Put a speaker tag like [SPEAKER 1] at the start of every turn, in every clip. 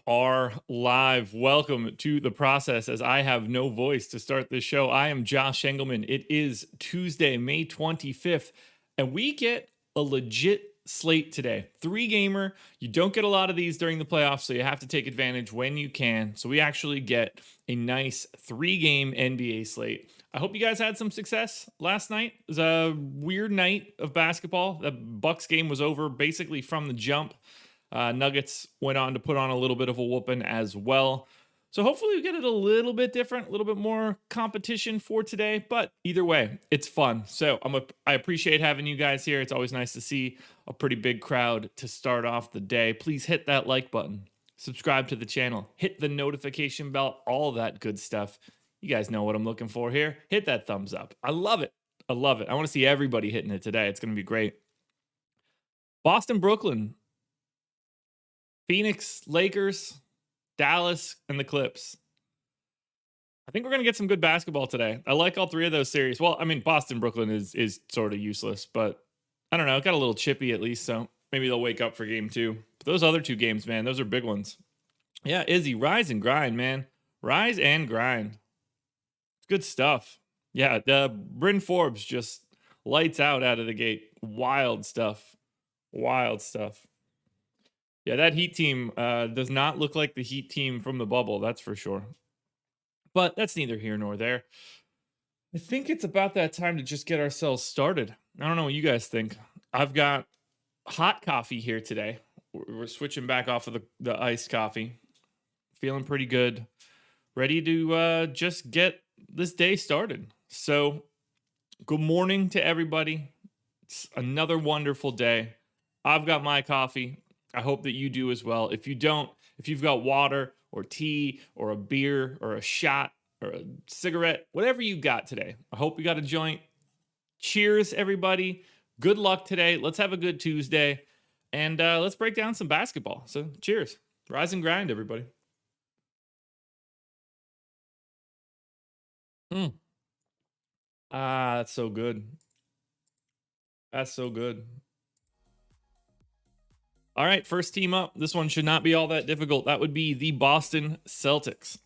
[SPEAKER 1] Are live. Welcome to the process as I have no voice to start this show. I am Josh Engleman. It is Tuesday, May 25th, and we get a legit slate today. 3-gamer. You don't get a lot of these during the playoffs, so you have to take advantage when you can. So we actually get a nice 3-game NBA slate. I hope you guys had some success last night. It was a weird night of basketball. The Bucks game was over basically from the jump. Nuggets went on to put on a little bit of a whooping as well. So hopefully we get it a little bit different, a little bit more competition for today. But either way, it's fun. So I appreciate having you guys here. It's always nice to see a pretty big crowd to start off the day. Please hit that like button, subscribe to the channel, hit the notification bell, all that good stuff. You guys know what I'm looking for here. Hit that thumbs up. I love it. I love it. I want to see everybody hitting it today. It's going to be great. Boston, Brooklyn, Phoenix, Lakers, Dallas, and the Clips. I think we're going to get some good basketball today. I like all three of those series. Well, I mean, Boston, Brooklyn is sort of useless, but I don't know. It got a little chippy at least, so maybe they'll wake up for game 2. But those other 2 games, man, those are big ones. Yeah, Izzy, rise and grind, man. Rise and grind. It's good stuff. Yeah, Bryn Forbes just lights out of the gate. Wild stuff. Wild stuff. Yeah, that Heat team does not look like the Heat team from the bubble, that's for sure. But that's neither here nor there. I think it's about that time to just get ourselves started. I don't know what you guys think. I've got hot coffee here today. We're switching back off of the iced coffee. Feeling pretty good. Ready to just get this day started. So, good morning to everybody. It's another wonderful day. I've got my coffee. I hope that you do as well. If you don't, if you've got water or tea or a beer or a shot or a cigarette, whatever you got today, I hope you got a joint. Cheers, everybody. Good luck today. Let's have a good Tuesday. And let's break down some basketball. So cheers. Rise and grind, everybody. That's so good. That's so good. All right, first team up. This one should not be all that difficult. That would be the Boston Celtics.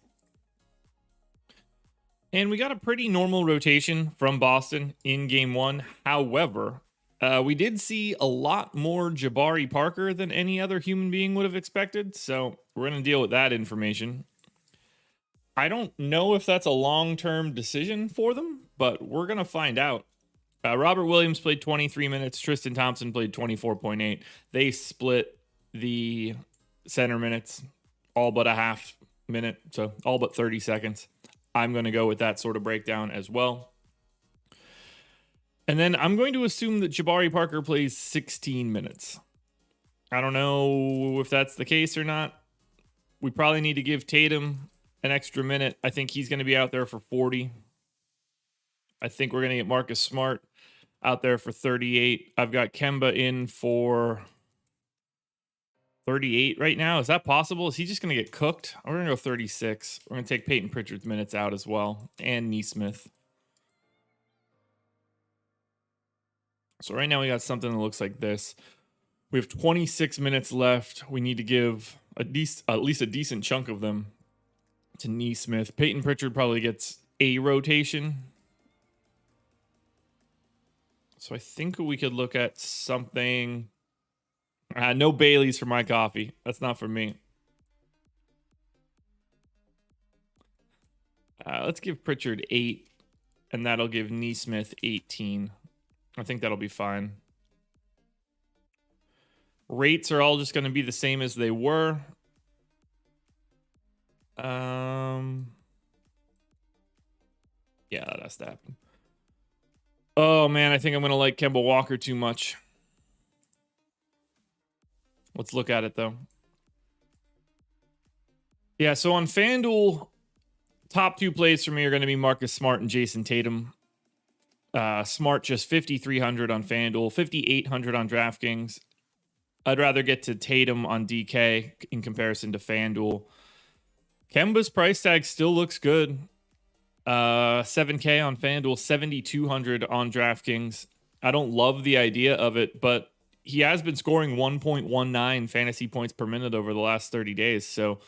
[SPEAKER 1] And we got a pretty normal rotation from Boston in game 1. However, we did see a lot more Jabari Parker than any other human being would have expected. So we're going to deal with that information. I don't know if that's a long-term decision for them, but we're going to find out. Robert Williams played 23 minutes. Tristan Thompson played 24.8. They split the center minutes all but a half minute, so all but 30 seconds. I'm going to go with that sort of breakdown as well. And then I'm going to assume that Jabari Parker plays 16 minutes. I don't know if that's the case or not. We probably need to give Tatum an extra minute. I think he's going to be out there for 40. I think we're going to get Marcus Smart out there for 38. I've got Kemba in for 38 right now. Is that possible? Is he just going to get cooked? We're going to go 36. We're going to take Peyton Pritchard's minutes out as well, and Neesmith. So right now we got something that looks like this. We have 26 minutes left. We need to give at least a decent chunk of them to Neesmith. Peyton Pritchard probably gets a rotation. So I think we could look at something. No Baileys for my coffee. That's not for me. Let's give Pritchard 8, and that'll give Neesmith 18. I think that'll be fine. Rates are all just going to be the same as they were. Yeah, that has to happen. Oh, man, I think I'm going to like Kemba Walker too much. Let's look at it, though. Yeah, so on FanDuel, top 2 plays for me are going to be Marcus Smart and Jason Tatum. Smart just 5,300 on FanDuel, 5,800 on DraftKings. I'd rather get to Tatum on DK in comparison to FanDuel. Kemba's price tag still looks good. 7K on FanDuel, 7,200 on DraftKings. I don't love the idea of it, but he has been scoring 1.19 fantasy points per minute over the last 30 days. So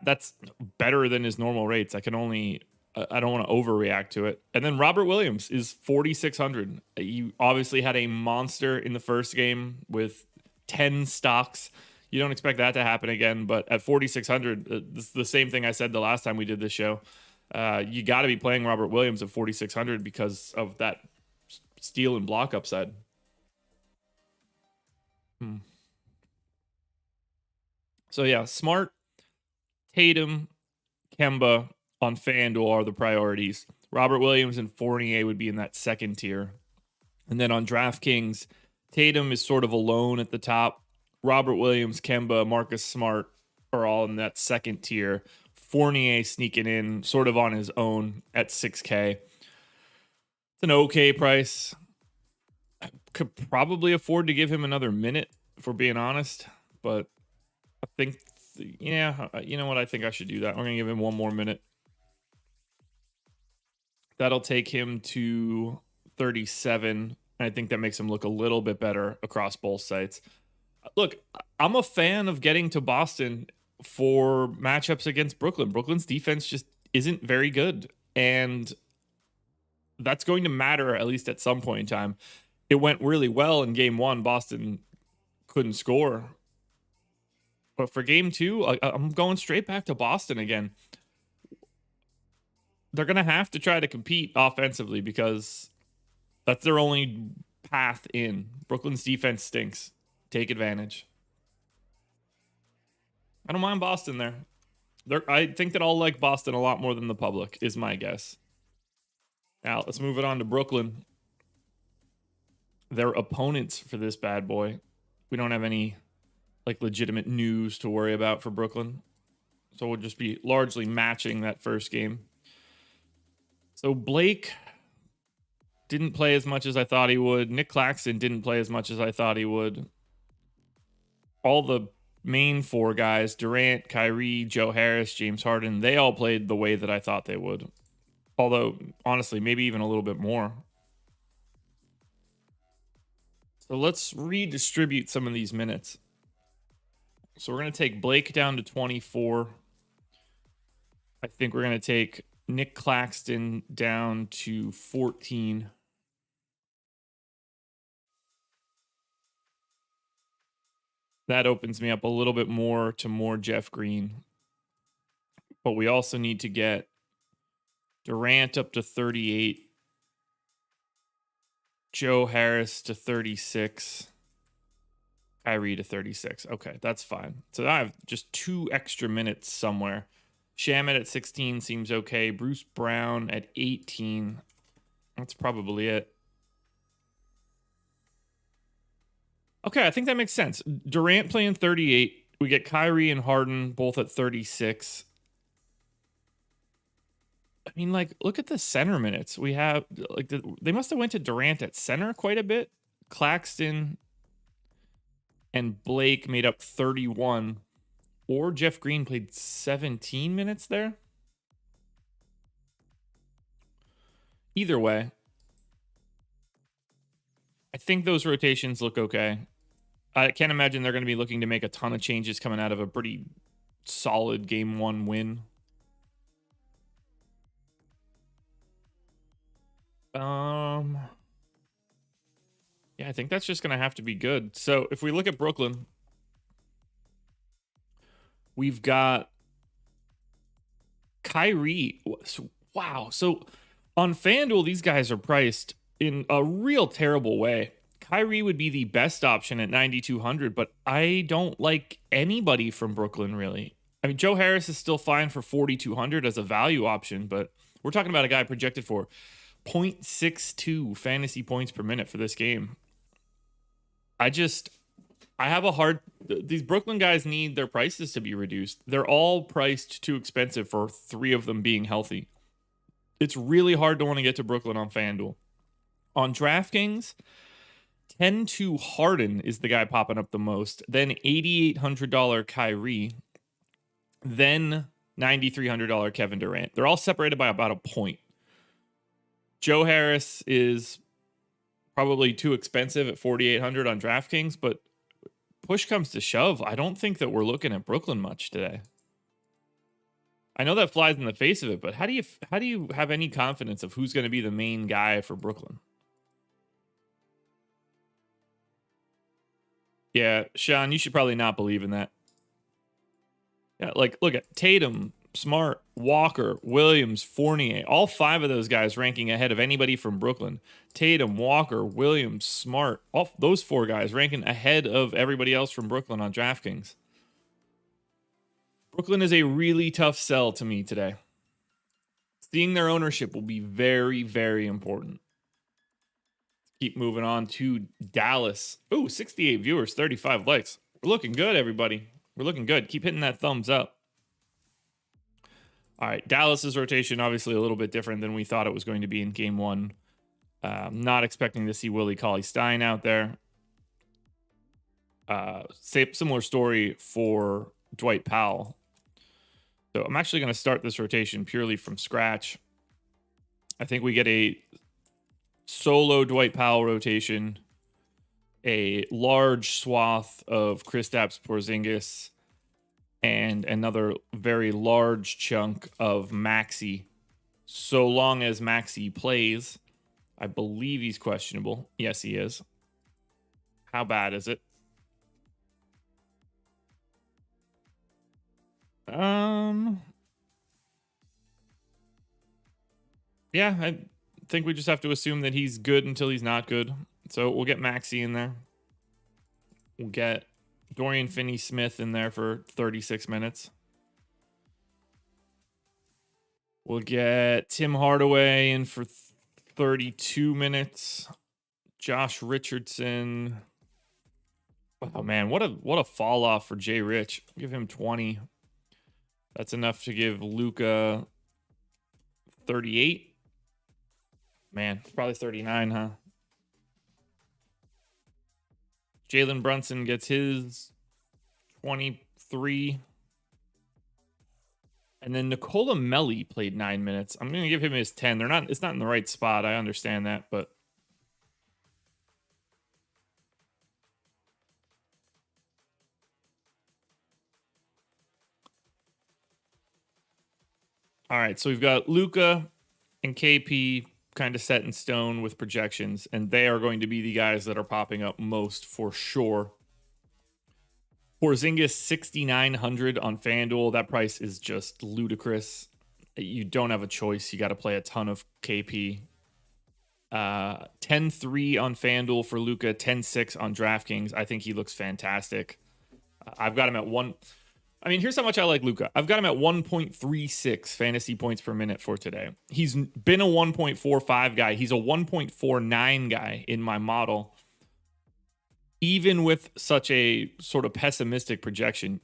[SPEAKER 1] that's better than his normal rates. I don't want to overreact to it. And then Robert Williams is 4,600. You obviously had a monster in the first game with 10 stocks. You don't expect that to happen again, but at 4,600, it's the same thing I said the last time we did this show. You got to be playing Robert Williams at 4,600 because of that steal and block upside. So yeah, Smart, Tatum, Kemba on FanDuel are the priorities. Robert Williams and Fournier would be in that second tier. And then on DraftKings, Tatum is sort of alone at the top. Robert Williams, Kemba, Marcus Smart are all in that second tier. Fournier sneaking in sort of on his own at 6K. It's an okay price. I could probably afford to give him another minute, if we're being honest. But I think, yeah, you know what? I think I should do that. We're going to give him one more minute. That'll take him to 37. I think that makes him look a little bit better across both sites. Look, I'm a fan of getting to Boston for matchups against Brooklyn. Brooklyn's defense just isn't very good. And that's going to matter at least at some point in time. It went really well in game 1. Boston couldn't score. But for game 2, I'm going straight back to Boston again. They're going to have to try to compete offensively because that's their only path in. Brooklyn's defense stinks. Take advantage. I don't mind Boston there. I think that I'll like Boston a lot more than the public, is my guess. Now, let's move it on to Brooklyn. Their opponents for this bad boy. We don't have any legitimate news to worry about for Brooklyn. So we'll just be largely matching that first game. So Blake didn't play as much as I thought he would. Nick Claxton didn't play as much as I thought he would. All the main 4 guys, Durant, Kyrie, Joe Harris, James Harden, they all played the way that I thought they would. Although, honestly, maybe even a little bit more. So let's redistribute some of these minutes. So we're going to take Blake down to 24. I think we're going to take Nick Claxton down to 14. That opens me up a little bit more to more Jeff Green. But we also need to get Durant up to 38. Joe Harris to 36. Kyrie to 36. Okay, that's fine. So I have just 2 extra minutes somewhere. Shamet at 16 seems okay. Bruce Brown at 18. That's probably it. Okay, I think that makes sense. Durant playing 38. We get Kyrie and Harden both at 36. I mean, like, look at the center minutes. We have, like, they must have went to Durant at center quite a bit. Claxton and Blake made up 31. Or Jeff Green played 17 minutes there. Either way, I think those rotations look okay. I can't imagine they're going to be looking to make a ton of changes coming out of a pretty solid game 1 win. Yeah, I think that's just going to have to be good. So if we look at Brooklyn, we've got Kyrie. Wow. So on FanDuel, these guys are priced in a real terrible way. Kyrie would be the best option at 9,200, but I don't like anybody from Brooklyn, really. I mean, Joe Harris is still fine for 4,200 as a value option, but we're talking about a guy projected for 0.62 fantasy points per minute for this game. I have a hard... These Brooklyn guys need their prices to be reduced. They're all priced too expensive for 3 of them being healthy. It's really hard to want to get to Brooklyn on FanDuel. On DraftKings, 10-2 Harden is the guy popping up the most. Then $8,800 Kyrie. Then $9,300 Kevin Durant. They're all separated by about a point. Joe Harris is probably too expensive at 4,800 on DraftKings, but push comes to shove, I don't think that we're looking at Brooklyn much today. I know that flies in the face of it, but how do you have any confidence of who's going to be the main guy for Brooklyn? Yeah, Sean, you should probably not believe in that. Yeah, like, look at Tatum, Smart, Walker, Williams, Fournier. All 5 of those guys ranking ahead of anybody from Brooklyn. Tatum, Walker, Williams, Smart. All those 4 guys ranking ahead of everybody else from Brooklyn on DraftKings. Brooklyn is a really tough sell to me today. Seeing their ownership will be very, very important. Keep moving on to Dallas. Ooh, 68 viewers, 35 likes. We're looking good, everybody. We're looking good. Keep hitting that thumbs up. All right, Dallas's rotation obviously a little bit different than we thought it was going to be in game 1. Not expecting to see Willie Cauley-Stein out there. Similar story for Dwight Powell. So I'm actually going to start this rotation purely from scratch. I think we get a solo Dwight Powell rotation, a large swath of Kristaps Porzingis, and another very large chunk of Maxey. So long as Maxey plays. I believe he's questionable. Yes, he is. How bad is it? Yeah, I think we just have to assume that he's good until he's not good. So we'll get Maxey in there. We'll get Dorian Finney-Smith in there for 36 minutes. We'll get Tim Hardaway in for 32 minutes. Josh Richardson. Oh man, what a fall off for Jay Rich. Give him 20. That's enough to give Luka 38. Man, probably 39, huh? Jalen Brunson gets his 23. And then Nikola Melli played 9 minutes. I'm going to give him his 10. It's not in the right spot. I understand that, but all right, so we've got Luka and KP kind of set in stone with projections, and they are going to be the guys that are popping up most for sure. Porzingis 6,900 on FanDuel. That price is just ludicrous. You don't have a choice. You got to play a ton of KP. 10 10-3 on FanDuel for Luka, 10-6 on DraftKings. I think he looks fantastic. I've got him at one. I mean, here's how much I like Luka. I've got him at 1.36 fantasy points per minute for today. He's been a 1.45 guy. He's a 1.49 guy in my model. Even with such a sort of pessimistic projection,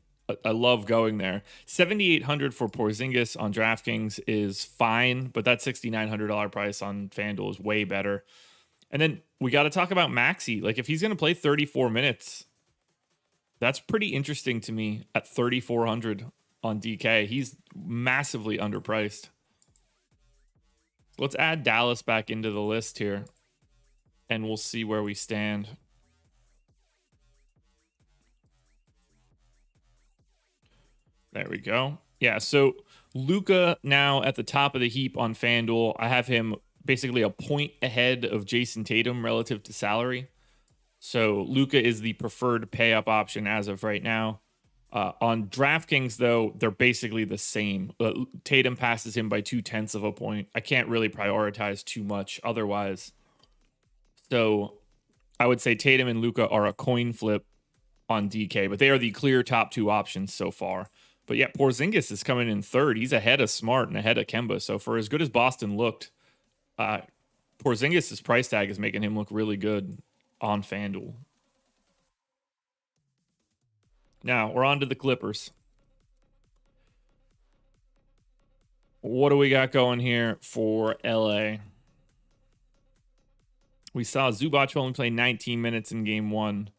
[SPEAKER 1] I love going there. 7,800 for Porzingis on DraftKings is fine, but that $6,900 price on FanDuel is way better. And then we got to talk about Maxey. Like, if he's going to play 34 minutes, that's pretty interesting to me at 3,400 on DK. He's massively underpriced. Let's add Dallas back into the list here, and we'll see where we stand. There we go. Yeah, so Luka now at the top of the heap on FanDuel. I have him basically a point ahead of Jason Tatum relative to salary. So Luka is the preferred pay-up option as of right now. On DraftKings, though, they're basically the same. Tatum passes him by 0.2 of a point. I can't really prioritize too much otherwise. So I would say Tatum and Luka are a coin flip on DK, but they are the clear top two options so far. But yeah, Porzingis is coming in third. He's ahead of Smart and ahead of Kemba. So for as good as Boston looked, Porzingis' price tag is making him look really good on FanDuel. Now, we're on to the Clippers. What do we got going here for LA? We saw Zubac only play 19 minutes in game one.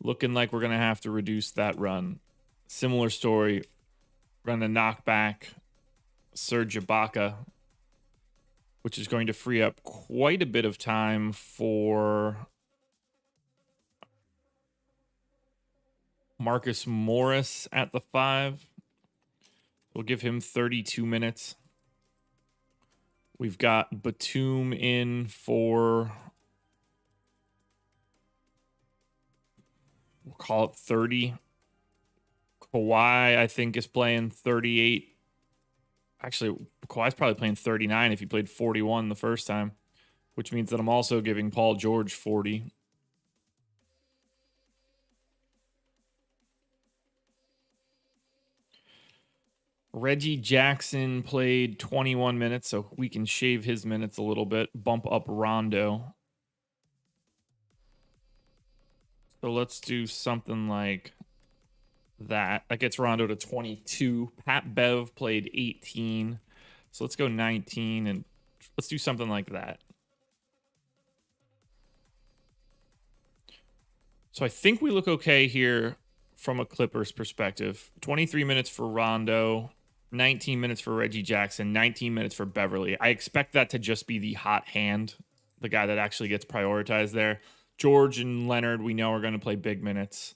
[SPEAKER 1] Looking like we're going to have to reduce that run. Similar story. We're going to knock back Serge Ibaka, which is going to free up quite a bit of time for Marcus Morris at the 5. We'll give him 32 minutes. We've got Batum in for, we'll call it 30. Kawhi, I think, is playing 38. Actually, Kawhi's probably playing 39 if he played 41 the first time, which means that I'm also giving Paul George 40. Reggie Jackson played 21 minutes, so we can shave his minutes a little bit, bump up Rondo. So let's do something like that. That gets Rondo to 22. Pat Bev played 18. So let's go 19, and let's do something like that. So I think we look okay here from a Clippers perspective. 23 minutes for Rondo, 19 minutes for Reggie Jackson, 19 minutes for Beverly. I expect that to just be the hot hand, the guy that actually gets prioritized there. George and Leonard, we know, are going to play big minutes.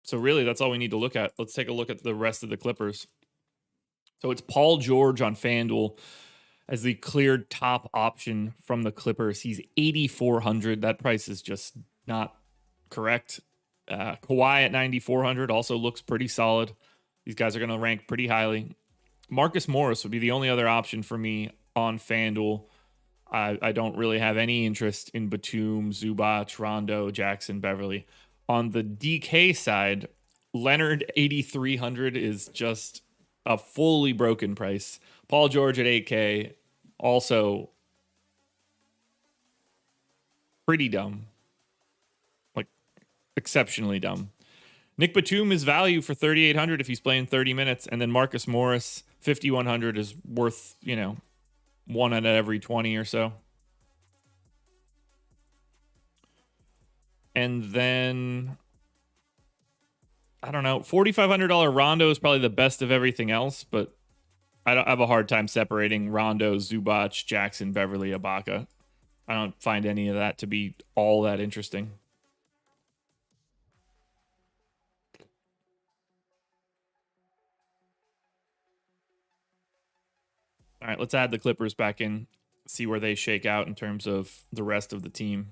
[SPEAKER 1] So really, that's all we need to look at. Let's take a look at the rest of the Clippers. So it's Paul George on FanDuel as the cleared top option from the Clippers. He's 8,400. That price is just not correct. Kawhi at 9,400 also looks pretty solid. These guys are going to rank pretty highly. Marcus Morris would be the only other option for me on FanDuel. I don't really have any interest in Batum, Zubac, Rondo, Jackson, Beverly. On the DK side, Leonard 8,300 is just a fully broken price. Paul George at 8K, also pretty dumb. Like, exceptionally dumb. Nick Batum is value for 3,800 if he's playing 30 minutes. And then Marcus Morris, 5,100 is worth, one out of every 20 or so. And then, I don't know, $4,500 Rondo is probably the best of everything else, but I have a hard time separating Rondo, Zubac, Jackson, Beverly, Ibaka. I don't find any of that to be all that interesting. All right, let's add the Clippers back in, see where they shake out in terms of the rest of the team.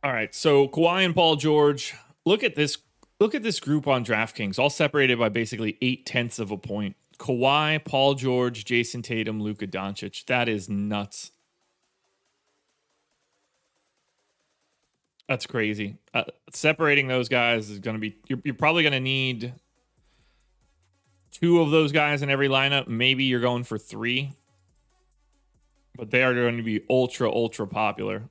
[SPEAKER 1] All right, so Kawhi and Paul George. Look at this group on DraftKings, all separated by basically 0.8 of a point. Kawhi, Paul George, Jason Tatum, Luka Doncic. That is nuts. That's crazy. Separating those guys is going to be... You're probably going to need 2 of those guys in every lineup. Maybe you're going for 3. But they are going to be ultra, ultra popular.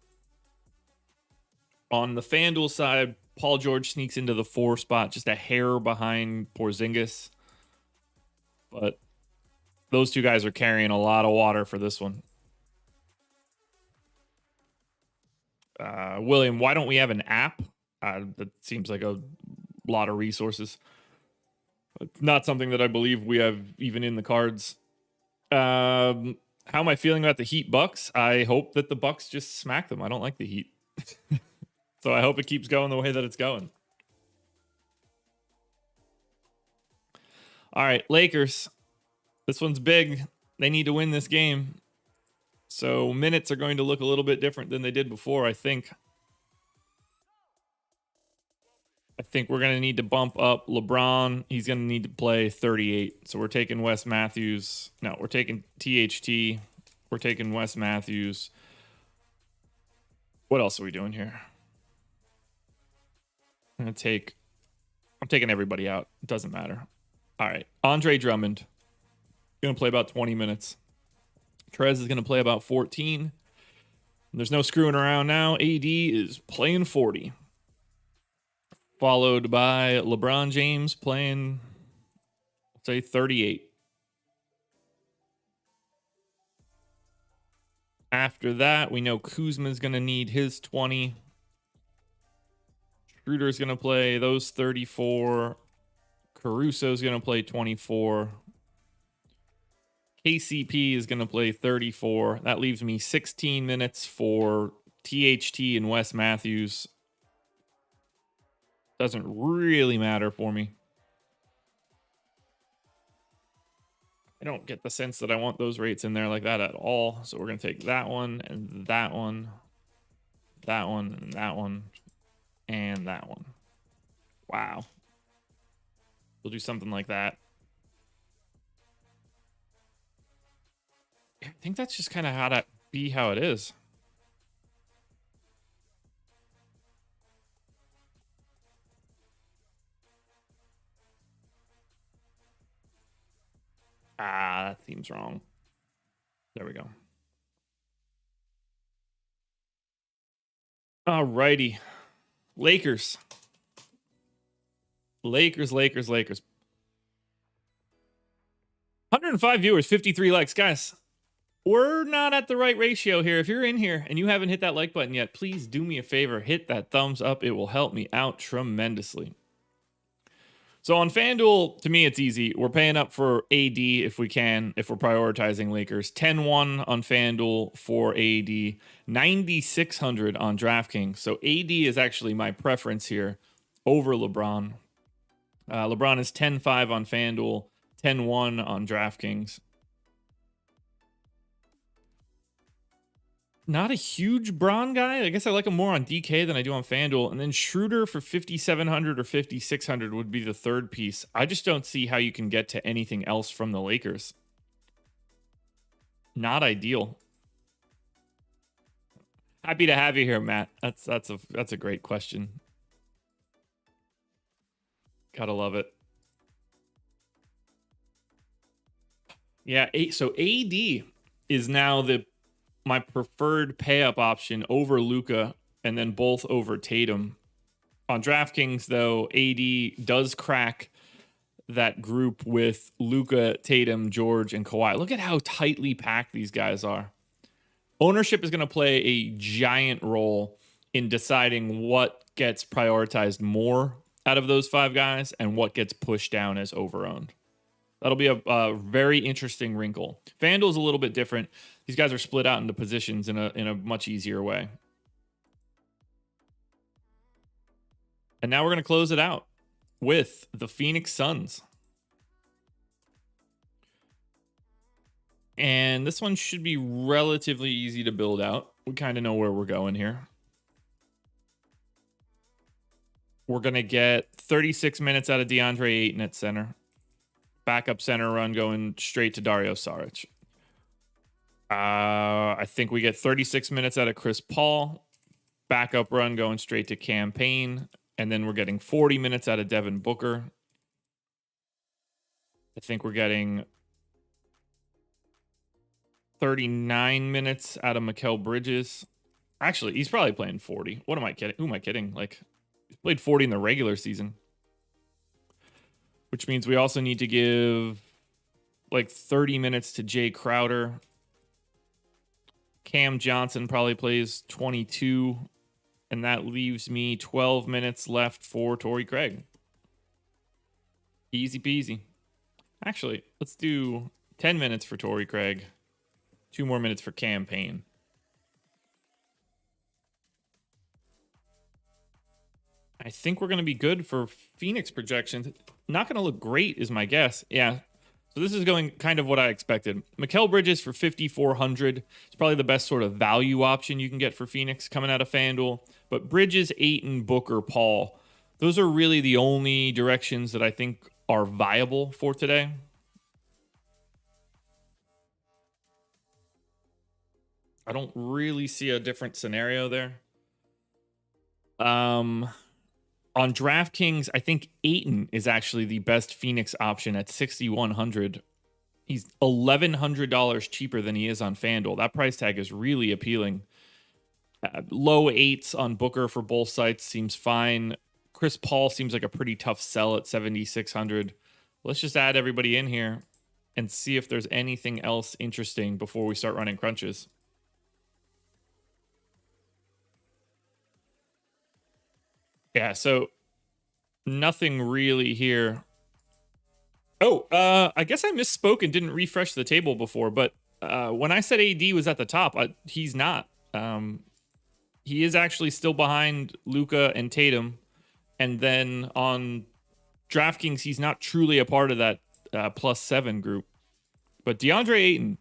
[SPEAKER 1] On the FanDuel side, Paul George sneaks into the 4 spot, just a hair behind Porzingis. But those 2 guys are carrying a lot of water for this one. William, why don't we have an app? That seems like a lot of resources. It's not something that I believe we have even in the cards. How am I feeling about the Heat Bucks? I hope that the Bucks just smack them. I don't like the Heat. So I hope it keeps going the way that it's going. All right, Lakers. This one's big. They need to win this game. So minutes are going to look a little bit different than they did before, I think. I think we're going to need to bump up LeBron. He's going to need to play 38. So we're taking Wes Matthews. No, we're taking THT. We're taking Wes Matthews. What else are we doing here? I'm taking everybody out. It doesn't matter. All right. Andre Drummond. Going to play about 20 minutes. Trez is going to play about 14. There's no screwing around now. AD is playing 40. Followed by LeBron James playing, say, 38. After that, we know Kuzma's going to need his 20. Schroeder's going to play those 34. Caruso's going to play 24. KCP is going to play 34. That leaves me 16 minutes for THT and Wes Matthews. Doesn't really matter for me. I don't get the sense that I want those rates in there like that at all. So we're going to take that one and that one, that one and that one, and that one. Wow. We'll do something like that. I think that's just kind of how it is. That seems wrong. There we go. All righty. Lakers. 105 viewers, 53 likes. Guys, we're not at the right ratio here. If you're in here and you haven't hit that like button yet, please do me a favor. Hit that thumbs up. It will help me out tremendously. So on FanDuel, to me, it's easy. We're paying up for AD if we can, if we're prioritizing Lakers. 10-1 on FanDuel for AD, 9,600 on DraftKings. So AD is actually my preference here over LeBron. LeBron is 10-5 on FanDuel, 10-1 on DraftKings. Not a huge Bron guy. I guess I like him more on DK than I do on FanDuel. And then Schroeder for 5,700 or 5,600 would be the third piece. I just don't see how you can get to anything else from the Lakers. Not ideal. Happy to have you here, Matt. That's a great question. Gotta love it. Yeah, so AD is now my preferred pay-up option over Luka, and then both over Tatum. On DraftKings, though, AD does crack that group with Luka, Tatum, George, and Kawhi. Look at how tightly packed these guys are. Ownership is going to play a giant role in deciding what gets prioritized more out of those 5 guys and what gets pushed down as overowned. That'll be a very interesting wrinkle. FanDuel's a little bit different. These guys are split out into positions in a much easier way. And now we're going to close it out with the Phoenix Suns. And this one should be relatively easy to build out. We kind of know where we're going here. We're going to get 36 minutes out of DeAndre Ayton at center. backup center run going straight to Dario Saric. I think we get 36 minutes out of Chris Paul. Backup run going straight to Campaign. And then we're getting 40 minutes out of Devin Booker. I think we're getting 39 minutes out of Mikal Bridges. Actually, he's probably playing 40. What am I kidding? Who am I kidding? Like, he's played 40 in the regular season. Which means we also need to give like 30 minutes to Jay Crowder. Cam Johnson probably plays 22. And that leaves me 12 minutes left for Torrey Craig. Easy peasy. Actually, let's do 10 minutes for Torrey Craig. 2 more minutes for Campaign. I think we're going to be good for Phoenix projections. Not going to look great is my guess. Yeah. So this is going kind of what I expected. Mikal Bridges for 5,400. It's probably the best sort of value option you can get for Phoenix coming out of FanDuel. But Bridges, Ayton, Booker, Paul. Those are really the only directions that I think are viable for today. I don't really see a different scenario there. On DraftKings, I think Ayton is actually the best Phoenix option at 6,100. He's $1,100 cheaper than he is on FanDuel. That price tag is really appealing. Low 8s on Booker for both sites seems fine. Chris Paul seems like a pretty tough sell at 7,600. Let's just add everybody in here and see if there's anything else interesting before we start running crunches. Yeah, so nothing really here. Oh, I guess I misspoke and didn't refresh the table before, but when I said AD was at the top, he's not. He is actually still behind Luka and Tatum. And then on DraftKings, he's not truly a part of that +7 group. But DeAndre Ayton,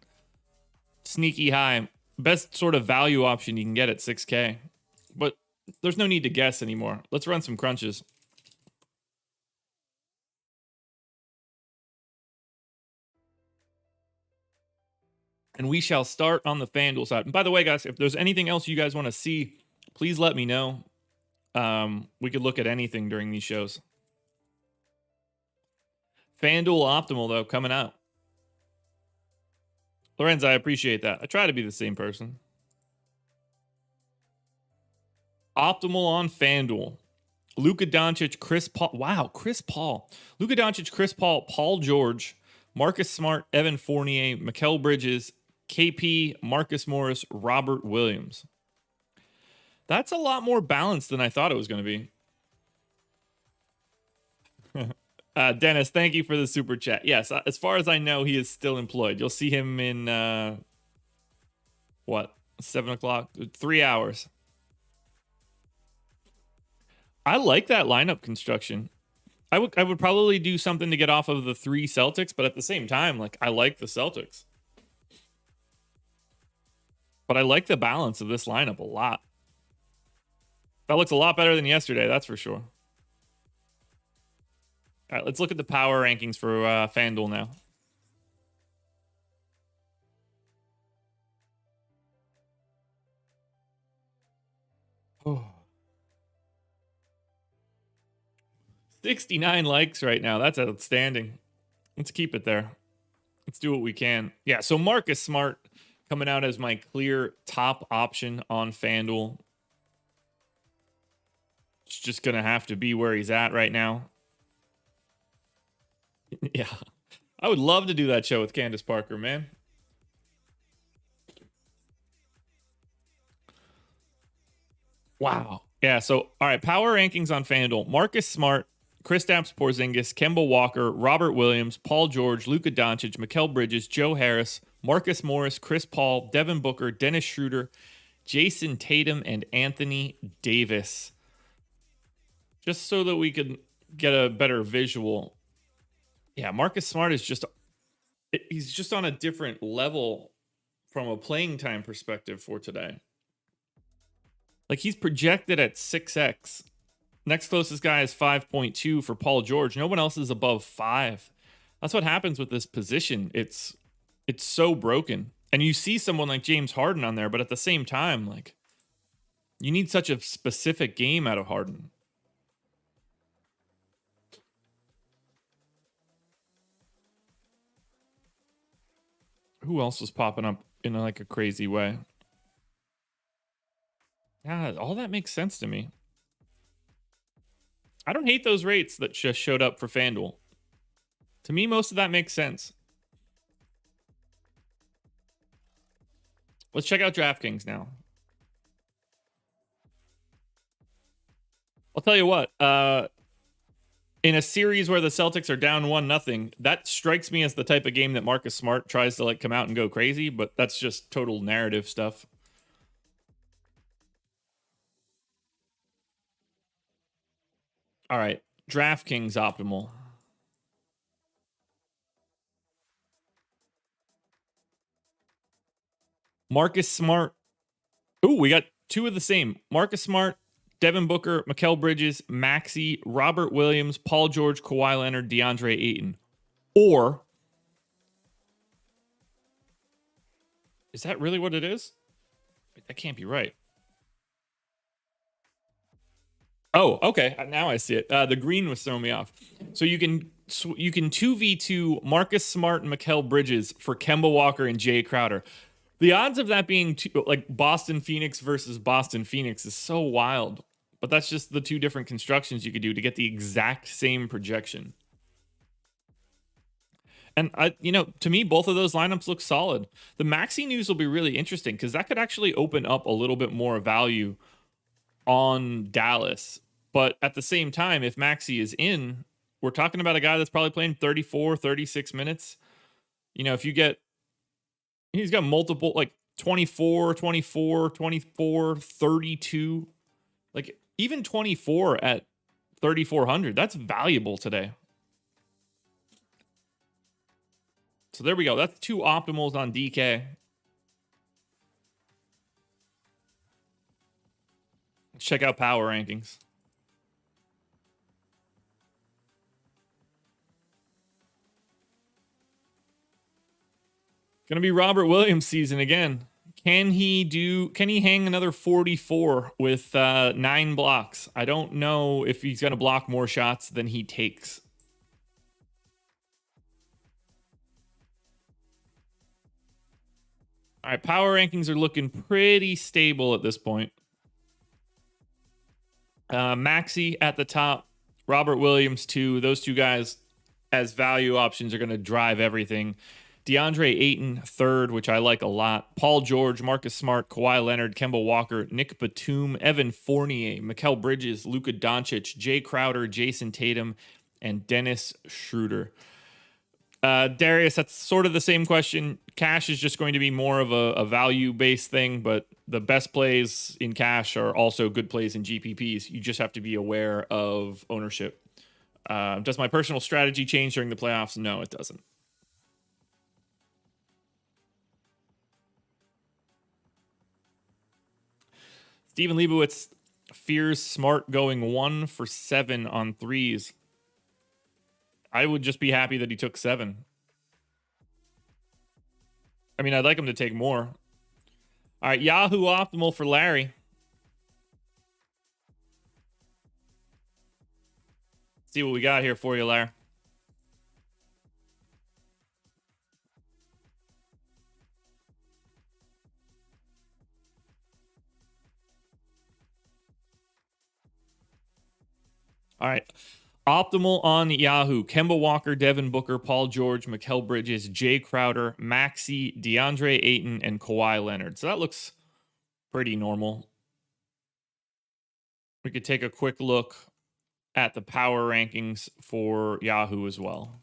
[SPEAKER 1] sneaky high, best sort of value option you can get at 6K. But there's no need to guess anymore. Let's run some crunches. And we shall start on the FanDuel side. And by the way, guys, if there's anything else you guys want to see, please let me know. We could look at anything during these shows. FanDuel Optimal, though, coming out. Lorenz, I appreciate that. I try to be the same person. Optimal on FanDuel. Luka Doncic, Chris Paul. Wow, Chris Paul. Luka Doncic, Chris Paul, Paul George, Marcus Smart, Evan Fournier, Mikal Bridges, KP, Marcus Morris, Robert Williams. That's a lot more balanced than I thought it was going to be. Dennis, thank you for the super chat. Yes, as far as I know, he is still employed. You'll see him in, 7 o'clock? 3 hours. I like that lineup construction. I would probably do something to get off of the 3 Celtics, but at the same time, like, I like the Celtics. But I like the balance of this lineup a lot. That looks a lot better than yesterday, that's for sure. All right, let's look at the power rankings for FanDuel now. Oh. 69 likes right now. That's outstanding. Let's keep it there. Let's do what we can. Yeah, so Marcus Smart coming out as my clear top option on FanDuel. It's just going to have to be where he's at right now. Yeah. I would love to do that show with Candace Parker, man. Wow. Yeah, so, all right, power rankings on FanDuel. Marcus Smart, Kristaps Porzingis, Kemba Walker, Robert Williams, Paul George, Luka Doncic, Mikal Bridges, Joe Harris, Marcus Morris, Chris Paul, Devin Booker, Dennis Schroeder, Jason Tatum, and Anthony Davis. Just so that we can get a better visual. Yeah, Marcus Smart is he's just on a different level from a playing time perspective for today. Like, he's projected at 6x. Next closest guy is 5.2 for Paul George. No one else is above 5. That's what happens with this position. It's so broken. And you see someone like James Harden on there, but at the same time, like, you need such a specific game out of Harden. Who else was popping up in like a crazy way? Yeah, all that makes sense to me. I don't hate those rates that just showed up for FanDuel. To me, most of that makes sense. Let's check out DraftKings now. I'll tell you what, in a series where the Celtics are down 1-0, that strikes me as the type of game that Marcus Smart tries to like come out and go crazy, but that's just total narrative stuff. All right, DraftKings optimal. Marcus Smart. Ooh, we got two of the same. Marcus Smart, Devin Booker, Mikal Bridges, Maxey, Robert Williams, Paul George, Kawhi Leonard, DeAndre Ayton. Or is that really what it is? That can't be right. Oh, okay. Now I see it. The green was throwing me off. So you can 2v2 Marcus Smart and Mikal Bridges for Kemba Walker and Jay Crowder. The odds of that being like Boston Phoenix versus Boston Phoenix is so wild. But that's just the two different constructions you could do to get the exact same projection. And to me, both of those lineups look solid. The Maxey news will be really interesting because that could actually open up a little bit more value on Dallas. But at the same time, if Maxey is in, we're talking about a guy that's probably playing 34, 36 minutes. If you get, he's got multiple, like 24, 24, 24, 32, like even 24 at 3,400. That's valuable today. So there we go. That's two optimals on DK. Let's check out power rankings. Gonna be Robert Williams season again. Can he hang another 44 with 9 blocks? I don't know if he's gonna block more shots than he takes. All right, power rankings are looking pretty stable at this point. Maxey at the top, Robert Williams 2. Those two guys as value options are going to drive everything. DeAndre Ayton 3rd, which I like a lot. Paul George, Marcus Smart, Kawhi Leonard, Kemba Walker, Nick Batum, Evan Fournier, Mikal Bridges, Luka Doncic, Jay Crowder, Jason Tatum, and Dennis Schroeder. Darius, that's sort of the same question. Cash is just going to be more of a value-based thing, but the best plays in cash are also good plays in GPPs. You just have to be aware of ownership. Does my personal strategy change during the playoffs? No, it doesn't. Steven Leibowitz fears Smart going 1 for 7 on threes. I would just be happy that he took 7. I mean, I'd like him to take more. All right, Yahoo Optimal for Larry. See what we got here for you, Larry. All right. Optimal on Yahoo. Kemba Walker, Devin Booker, Paul George, Mikal Bridges, Jay Crowder, Maxey, DeAndre Ayton, and Kawhi Leonard. So that looks pretty normal. We could take a quick look at the power rankings for Yahoo as well.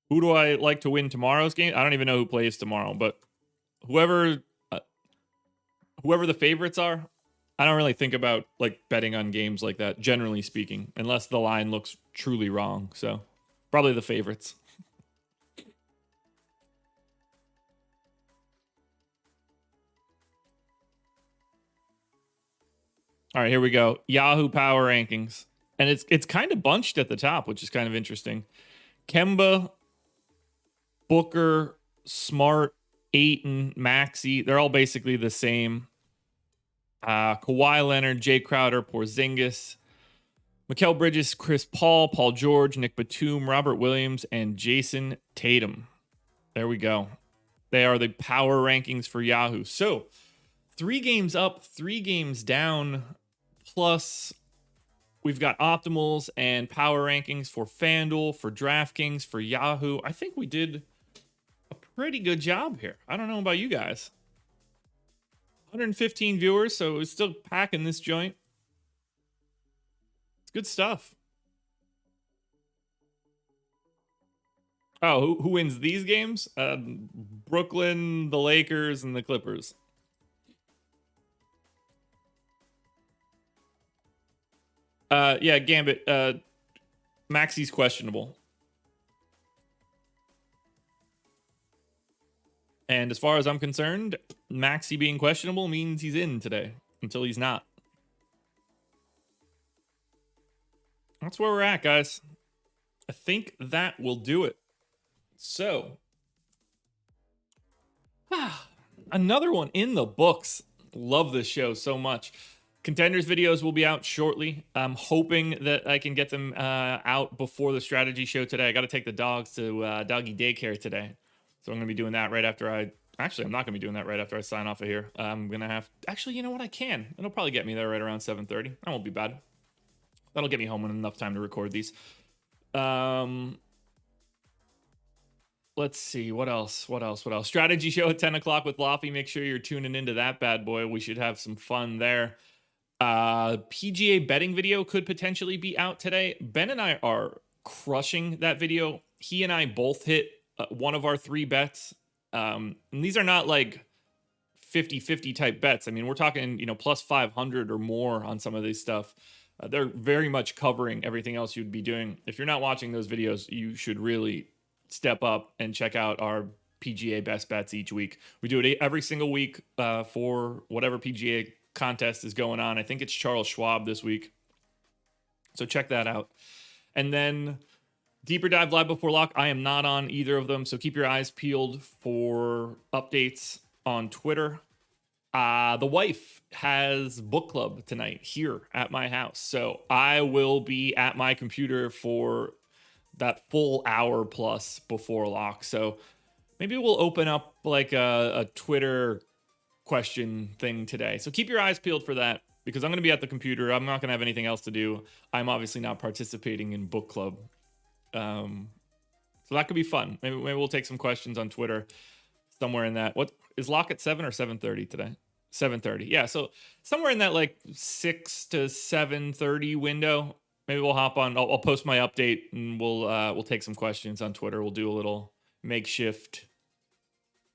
[SPEAKER 1] Who do I like to win tomorrow's game? I don't even know who plays tomorrow, but whoever the favorites are, I don't really think about like betting on games like that, generally speaking, unless the line looks truly wrong. So probably the favorites. All right, here we go. Yahoo Power Rankings. And it's kind of bunched at the top, which is kind of interesting. Kemba, Booker, Smart, Ayton, Maxey, they're all basically the same. Kawhi Leonard, Jay Crowder, Porzingis, Mikal Bridges, Chris Paul, Paul George, Nick Batum, Robert Williams, and Jason Tatum. There we go. They are the power rankings for Yahoo. So 3 games up, 3 games down, plus we've got optimals and power rankings for FanDuel, for DraftKings, for Yahoo. I think we did a pretty good job here. I don't know about you guys. 115 viewers, so it's still packing this joint. It's good stuff. Oh, who wins these games? Brooklyn, the Lakers, and the Clippers. Yeah, Gambit. Maxey's questionable. And as far as I'm concerned, Maxey being questionable means he's in today until he's not. That's where we're at, guys. I think that will do it. So, another one in the books. Love this show so much. Contenders videos will be out shortly. I'm hoping that I can get them out before the strategy show today. I got to take the dogs to doggy daycare today. So I'm going to be doing that right after I'm not going to be doing that right after I sign off of here. I'm going to have... Actually, you know what? I can. It'll probably get me there right around 7:30. That won't be bad. That'll get me home in enough time to record these. Let's see. What else? Strategy show at 10 o'clock with Loffy. Make sure you're tuning into that bad boy. We should have some fun there. PGA betting video could potentially be out today. Ben and I are crushing that video. He and I both hit one of our 3 bets. And these are not like 50-50 type bets. I mean, we're talking, plus 500 or more on some of this stuff. They're very much covering everything else you'd be doing. If you're not watching those videos, you should really step up and check out our PGA best bets each week. We do it every single week for whatever PGA contest is going on. I think it's Charles Schwab this week. So check that out. And then Deeper Dive Live Before Lock. I am not on either of them, so keep your eyes peeled for updates on Twitter. The wife has book club tonight here at my house, so I will be at my computer for that full hour plus before lock. So maybe we'll open up like a Twitter question thing today. So keep your eyes peeled for that, because I'm going to be at the computer. I'm not going to have anything else to do. I'm obviously not participating in book club. So that could be fun. Maybe we'll take some questions on Twitter somewhere in that. What is lock at 7 or 7:30 today? 7:30. Yeah. So somewhere in that like 6 to 7:30 window, maybe we'll hop on. I'll post my update and we'll take some questions on Twitter. We'll do a little makeshift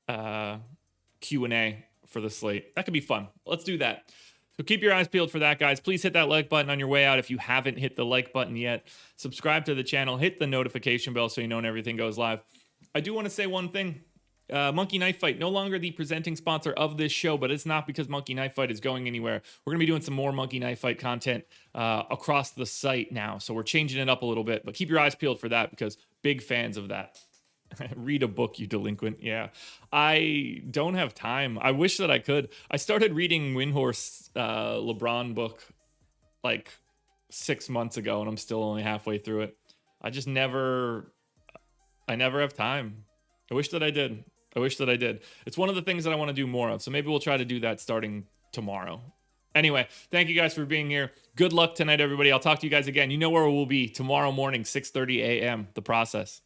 [SPEAKER 1] Q&A for the slate. That could be fun. Let's do that. So keep your eyes peeled for that, guys. Please hit that like button on your way out if you haven't hit the like button yet. Subscribe to the channel. Hit the notification bell so you know when everything goes live. I do want to say one thing. Monkey Knife Fight, no longer the presenting sponsor of this show, but it's not because Monkey Knife Fight is going anywhere. We're going to be doing some more Monkey Knife Fight content across the site now. So we're changing it up a little bit, but keep your eyes peeled for that, because big fans of that. Read a book, you delinquent. Yeah, I don't have time. I wish that I could. I started reading Windhorse LeBron book like 6 months ago, and I'm still only halfway through it. I never have time. I wish that I did. It's one of the things that I want to do more of. So maybe we'll try to do that starting tomorrow. Anyway, thank you guys for being here. Good luck tonight, everybody. I'll talk to you guys again. You know where we'll be tomorrow morning, 6:30 a.m. The Process.